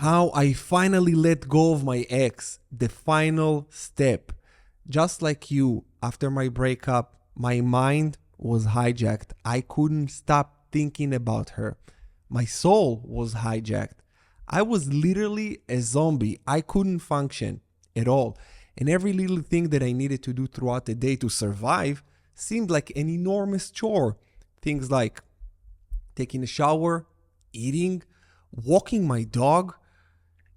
how I finally let go of my ex, the final step. Just like you, after my breakup, my mind was hijacked. I couldn't stop thinking about her. My soul was hijacked. I was literally a zombie. I couldn't function at all. And every little thing that I needed to do throughout the day to survive seemed like an enormous chore. Things like taking a shower, eating, walking my dog.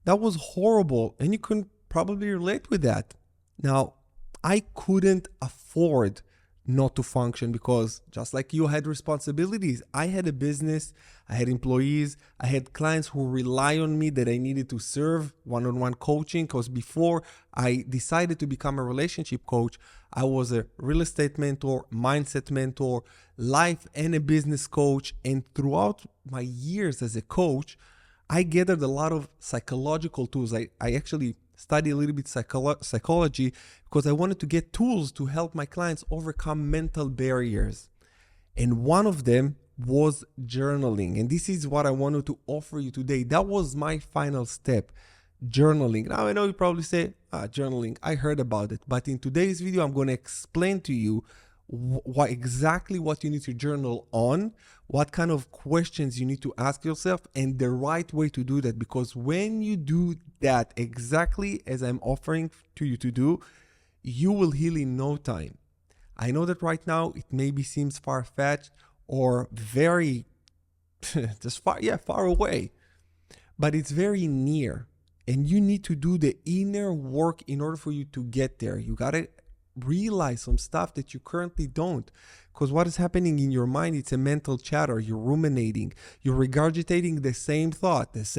That was horrible, and you can probably relate with that. Now, I couldn't afford not to function because just like you had responsibilities, I had a business, I had employees, I had clients who rely on me that I needed to serve one-on-one coaching. Because before I decided to become a relationship coach, I was a real estate mentor, mindset mentor, life and a business coach. And throughout my years as a coach, I gathered a lot of psychological tools. I actually study a little bit psychology because I wanted to get tools to help my clients overcome mental barriers. And one of them was journaling. And this is what I wanted to offer you today. That was my final step, journaling. Now I know you probably say, journaling, I heard about it. But in today's video, I'm going to explain to you exactly what you need to journal on, what kind of questions you need to ask yourself, and the right way to do that. Because when you do that exactly as I'm offering to you to do, you will heal in no time. I know that right now it maybe seems far-fetched or very far away, but it's very near. And you need to do the inner work in order for you to get there. You got to realize some stuff that you currently don't, because what is happening in your mind, it's a mental chatter. You're ruminating, you're regurgitating the same thought. That's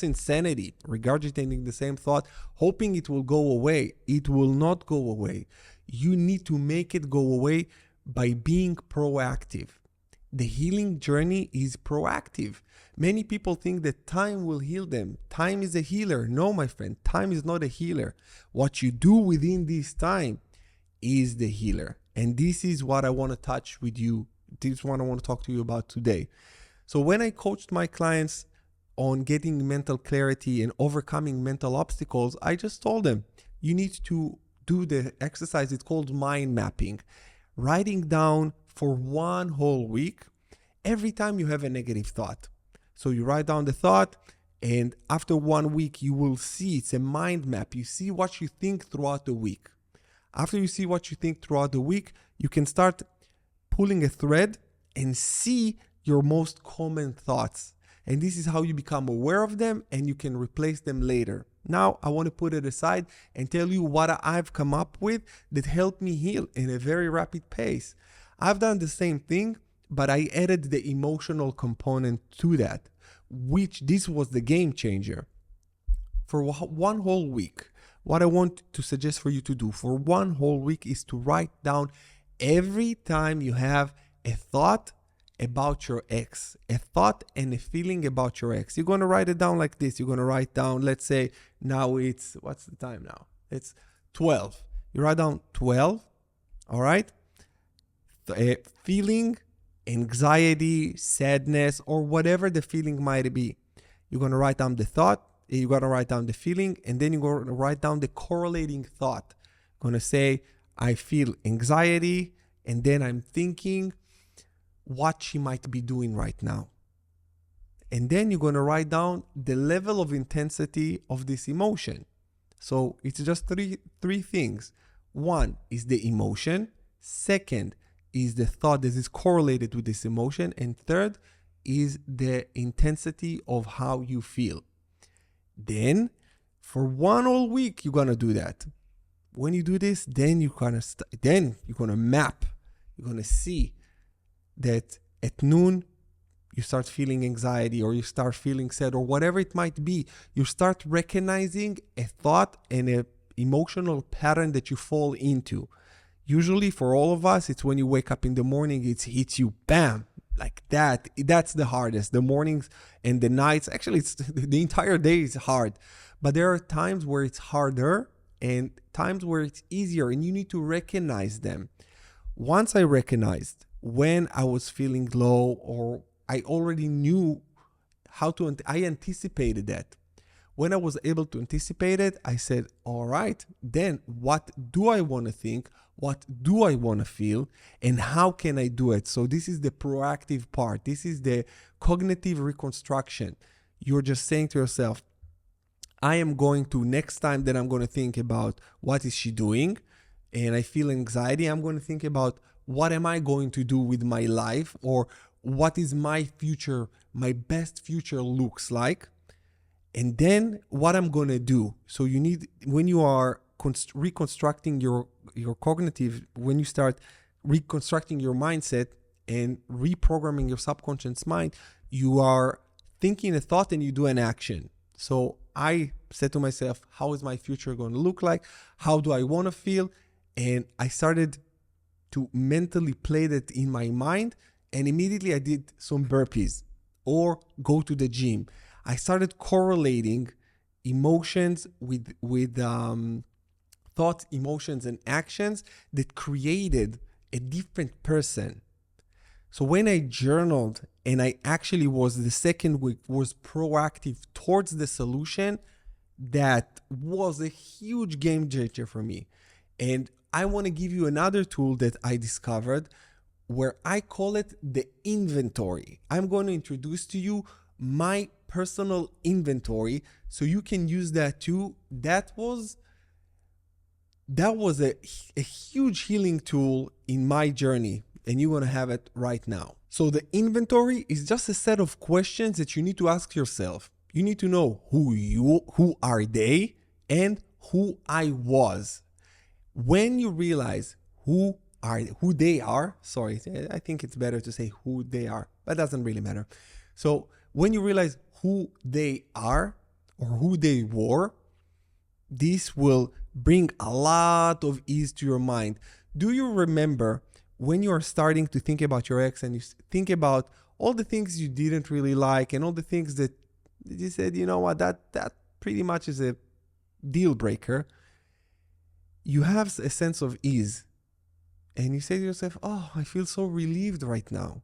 insanity. Regurgitating the same thought, hoping it will go away. It will not go away. You need to make it go away by being proactive. The healing journey is proactive. Many people think that time will heal them. Time is a healer. No, my friend, time is not a healer. What you do within this time is the healer. And this is what I want to touch with you. This is what I want to talk to you about today. So when I coached my clients on getting mental clarity and overcoming mental obstacles, I just told them, you need to do the exercise. It's called mind mapping. Writing down for one whole week, every time you have a negative thought. So you write down the thought, and after 1 week, you will see, it's a mind map. You see what you think throughout the week. After you see what you think throughout the week, you can start pulling a thread and see your most common thoughts. And this is how you become aware of them, and you can replace them later. Now, I want to put it aside and tell you what I've come up with that helped me heal in a very rapid pace. I've done the same thing, but I added the emotional component to that, which this was the game changer. For one whole week, what I want to suggest for you to do for one whole week is to write down every time you have a thought about your ex, a thought and a feeling about your ex. You're going to write it down like this. You're going to write down, let's say now it's, what's the time now? It's 12. You write down 12, all right? Feeling, anxiety, sadness, or whatever the feeling might be. You're going to write down the thought, you're going to write down the feeling, and then you're going to write down the correlating thought. You're going to say, I feel anxiety, and then I'm thinking what she might be doing right now. And then you're going to write down the level of intensity of this emotion. So it's just three things. One is the emotion. Second is the thought that is correlated with this emotion. And third is the intensity of how you feel. Then for one whole week, you're going to do that. When you do this, then you're going to map. You're going to see that at noon, you start feeling anxiety, or you start feeling sad, or whatever it might be. You start recognizing a thought and an emotional pattern that you fall into. Usually for all of us, it's when you wake up in the morning, it hits you, bam, like that. That's the hardest. The mornings and the nights, actually it's the entire day is hard. But there are times where it's harder and times where it's easier, and you need to recognize them. Once I recognized when I was feeling low, or I already knew I anticipated that. When I was able to anticipate it, I said, all right, then what do I want to think? What do I want to feel? And how can I do it? So this is the proactive part. This is the cognitive reconstruction. You're just saying to yourself, I am going to, next time that I'm going to think about what is she doing and I feel anxiety, I'm going to think about what am I going to do with my life, or what is my future, my best future looks like. And then what I'm going to do. So you need, when you are reconstructing your cognitive, when you start reconstructing your mindset and reprogramming your subconscious mind, you are thinking a thought and you do an action. So I said to myself, how is my future going to look like? How do I want to feel? And I started to mentally play that in my mind. And immediately I did some burpees or go to the gym. I started correlating emotions with thoughts, emotions, and actions that created a different person. So when I journaled and I actually was, the second week was proactive towards the solution, that was a huge game changer for me. And I want to give you another tool that I discovered where I call it the inventory. I'm going to introduce to you my personal inventory so you can use that too. That was a huge healing tool in my journey, and you're going to have it right now. So the inventory is just a set of questions that you need to ask yourself. You need to know who are they, and who I was. When you realize who they are, I think it's better to say who they are, but it doesn't really matter. So when you realize who they are or who they were, this will bring a lot of ease to your mind. Do you remember when you are starting to think about your ex and you think about all the things you didn't really like and all the things that you said, you know what, that pretty much is a deal breaker? You have a sense of ease and you say to yourself, oh, I feel so relieved right now.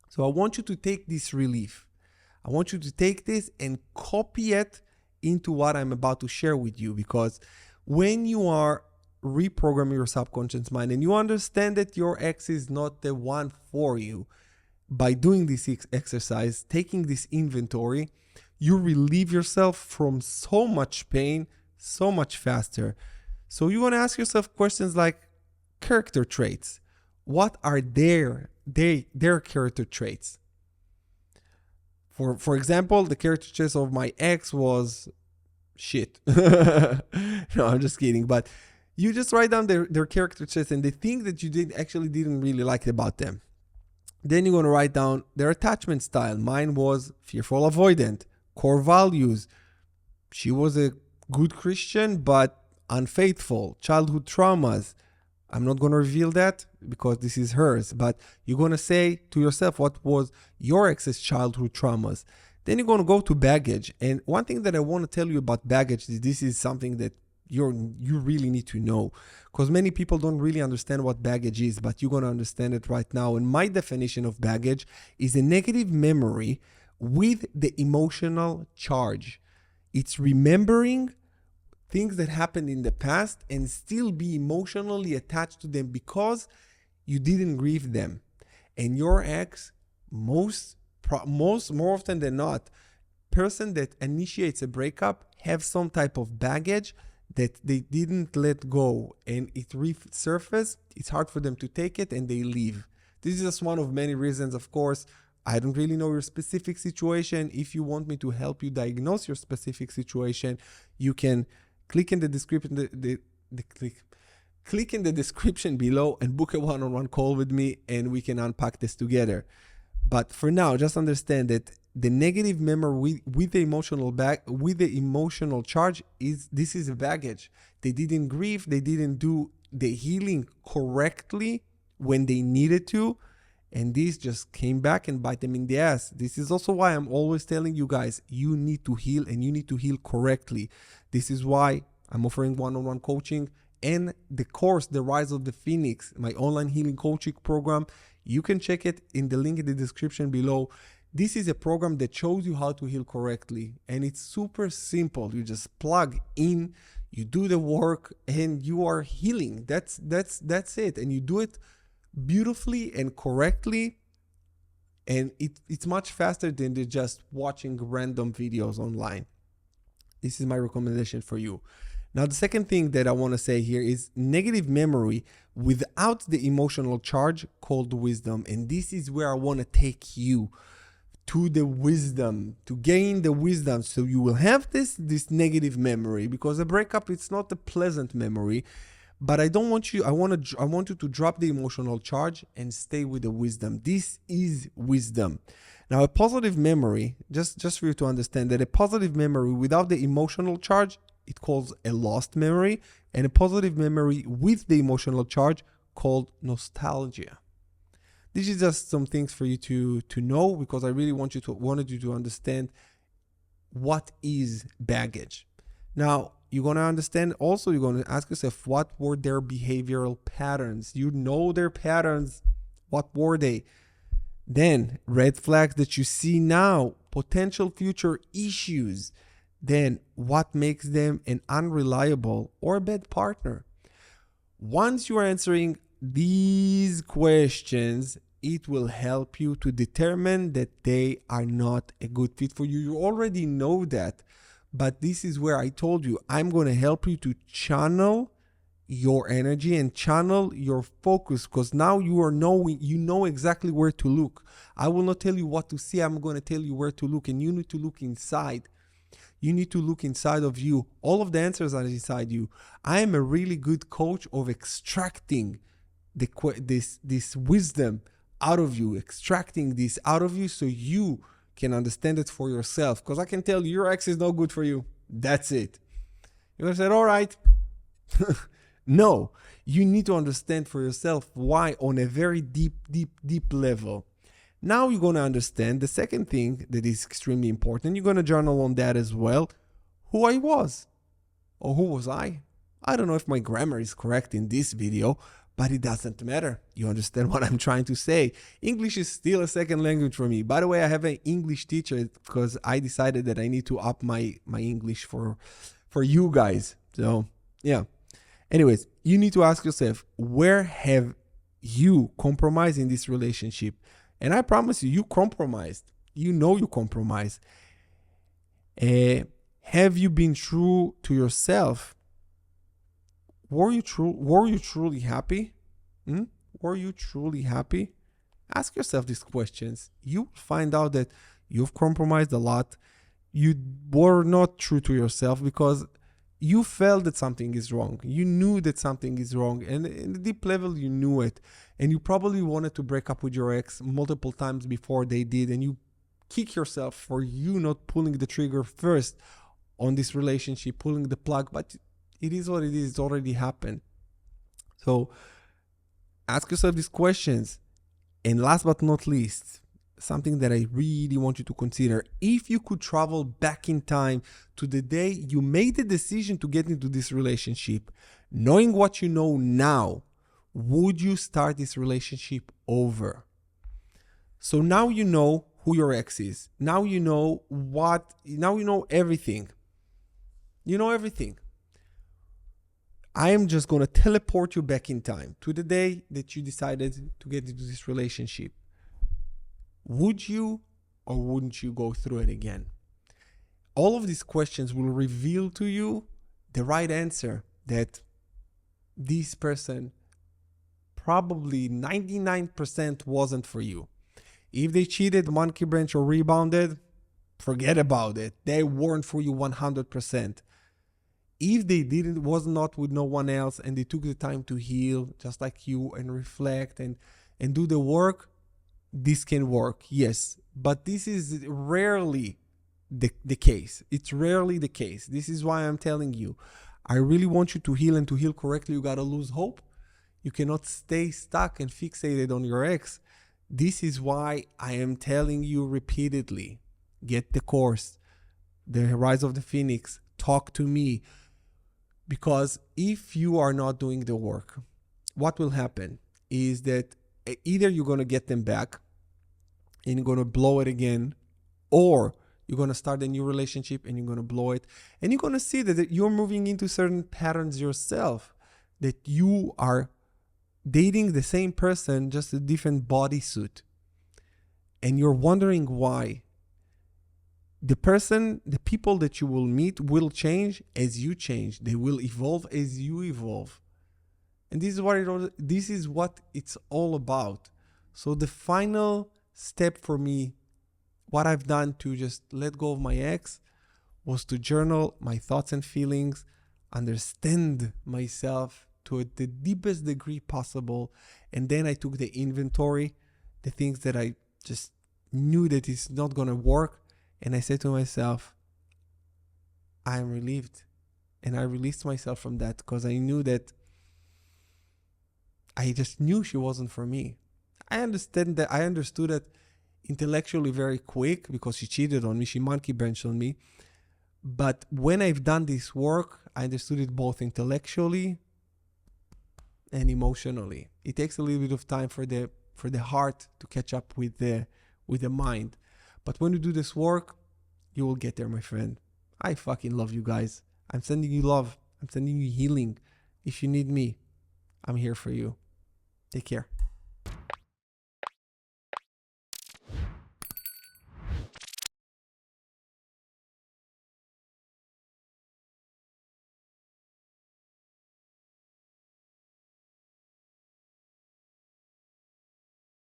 So I want you to take this relief. I want you to take this and copy it into what I'm about to share with you, because when you are reprogramming your subconscious mind and you understand that your ex is not the one for you, by doing this exercise, taking this inventory, you relieve yourself from so much pain so much faster. So you want to ask yourself questions like character traits. What are their character traits? For example, the character traits of my ex was shit. No, I'm just kidding. But you just write down their character traits and the thing that you didn't really like about them. Then you're going to write down their attachment style. Mine was fearful avoidant. Core values. She was a good Christian, but unfaithful. Childhood traumas. I'm not going to reveal that because this is hers, but you're going to say to yourself what was your ex's childhood traumas. Then you're going to go to baggage. And one thing that I want to tell you about baggage is this is something that you really need to know, because many people don't really understand what baggage is, but you're going to understand it right now. And my definition of baggage is a negative memory with the emotional charge. It's remembering things that happened in the past and still be emotionally attached to them because you didn't grieve them. And your ex, more often than not, person that initiates a breakup have some type of baggage that they didn't let go, and it resurfaces. It's hard for them to take it and they leave. This is just one of many reasons. Of course, I don't really know your specific situation. If you want me to help you diagnose your specific situation, you can click in the description, click in the description below and book a one-on-one call with me and we can unpack this together. But for now, just understand that the negative memory with the emotional charge is a baggage. They didn't grieve, they didn't do the healing correctly when they needed to, and this just came back and bite them in the ass. This is also why I'm always telling you guys, you need to heal and you need to heal correctly. This is why I'm offering one-on-one coaching and the course, The Rise of the Phoenix, my online healing coaching program. You can check it in the link in the description below. This is a program that shows you how to heal correctly, and it's super simple. You just plug in, you do the work, and you are healing. That's it. And you do it beautifully and correctly, and it's much faster than just watching random videos online. This is my recommendation for you. Now, the second thing that I want to say here is negative memory without the emotional charge called wisdom. And this is where I want to take you to the wisdom, to gain the wisdom. So you will have this negative memory, because a breakup, it's not a pleasant memory. But I don't want you, I want you to drop the emotional charge and stay with the wisdom. This is wisdom. Now, a positive memory, just for you to understand that a positive memory without the emotional charge, it calls a lost memory, and a positive memory with the emotional charge called nostalgia. This is just some things for you to know, because I really wanted you to understand what is baggage. Now, you're going to understand also, you're going to ask yourself, what were their behavioral patterns? You know their patterns. What were they? Then red flags that you see now, potential future issues. Then what makes them an unreliable or a bad partner? Once you are answering these questions, it will help you to determine that they are not a good fit for you. You already know that, but this is where I told you, I'm going to help you to channel your energy and channel your focus, because now you know exactly where to look. I will not tell you what to see. I'm going to tell you where to look, and you need to look inside. You need to look inside of you. All of the answers are inside you. I am a really good coach of extracting this wisdom out of you, extracting this out of you so you can understand it for yourself. Because I can tell you, your ex is no good for you. That's it. You're going to say, all right. No, you need to understand for yourself why on a very deep level. Now you're going to understand the second thing that is extremely important. You're going to journal on that as well. Who I was, or who was I? I don't know if my grammar is correct in this video, but it doesn't matter. You understand what I'm trying to say. English is still a second language for me. By the way, I have an English teacher because I decided that I need to up my English for you guys. So yeah. Anyways, you need to ask yourself, where have you compromised in this relationship? And I promise you, you compromised. You know you compromised. Have you been true to yourself? Were you truly happy? Were you truly happy? Ask yourself these questions. You find out that you've compromised a lot. You were not true to yourself because you felt that something is wrong. You knew that something is wrong. And in the deep level, you knew it. And you probably wanted to break up with your ex multiple times before they did. And you kick yourself for you not pulling the trigger first on this relationship, pulling the plug. But it is what it is. It's already happened. So ask yourself these questions. And last but not least, something that I really want you to consider. If you could travel back in time to the day you made the decision to get into this relationship, knowing what you know now, would you start this relationship over? So now you know who your ex is. Now you know everything. You know everything. I am just going to teleport you back in time to the day that you decided to get into this relationship. Would you or wouldn't you go through it again? All of these questions will reveal to you the right answer, that this person probably 99% wasn't for you. If they cheated, monkey branch, or rebounded, forget about it. They weren't for you 100%. If they was not with no one else and they took the time to heal just like you and reflect and do the work, this can work, yes, but this is rarely the case. It's rarely the case. This is why I'm telling you, I really want you to heal, and to heal correctly, you gotta lose hope. You cannot stay stuck and fixated on your ex. This is why I am telling you repeatedly, get the course, The Rise of the Phoenix, talk to me. Because if you are not doing the work, what will happen is that either you're going to get them back and you're going to blow it again, or you're going to start a new relationship and you're going to blow it, and you're going to see that you're moving into certain patterns yourself, that you are dating the same person, just a different bodysuit, and you're wondering why. The people that you will meet will change as you change. They will evolve as you evolve. And this is what it's all about. So the final step for me, what I've done to just let go of my ex, was to journal my thoughts and feelings, understand myself to the deepest degree possible. And then I took the inventory, the things that I just knew that it's not going to work. And I said to myself, I am relieved. And I released myself from that because I knew that I just knew she wasn't for me. I understood that intellectually very quick because she cheated on me. She monkey benched on me. But when I've done this work, I understood it both intellectually and emotionally. It takes a little bit of time for the heart to catch up with the mind. But when you do this work, you will get there, my friend. I fucking love you guys. I'm sending you love. I'm sending you healing. If you need me, I'm here for you. Take care.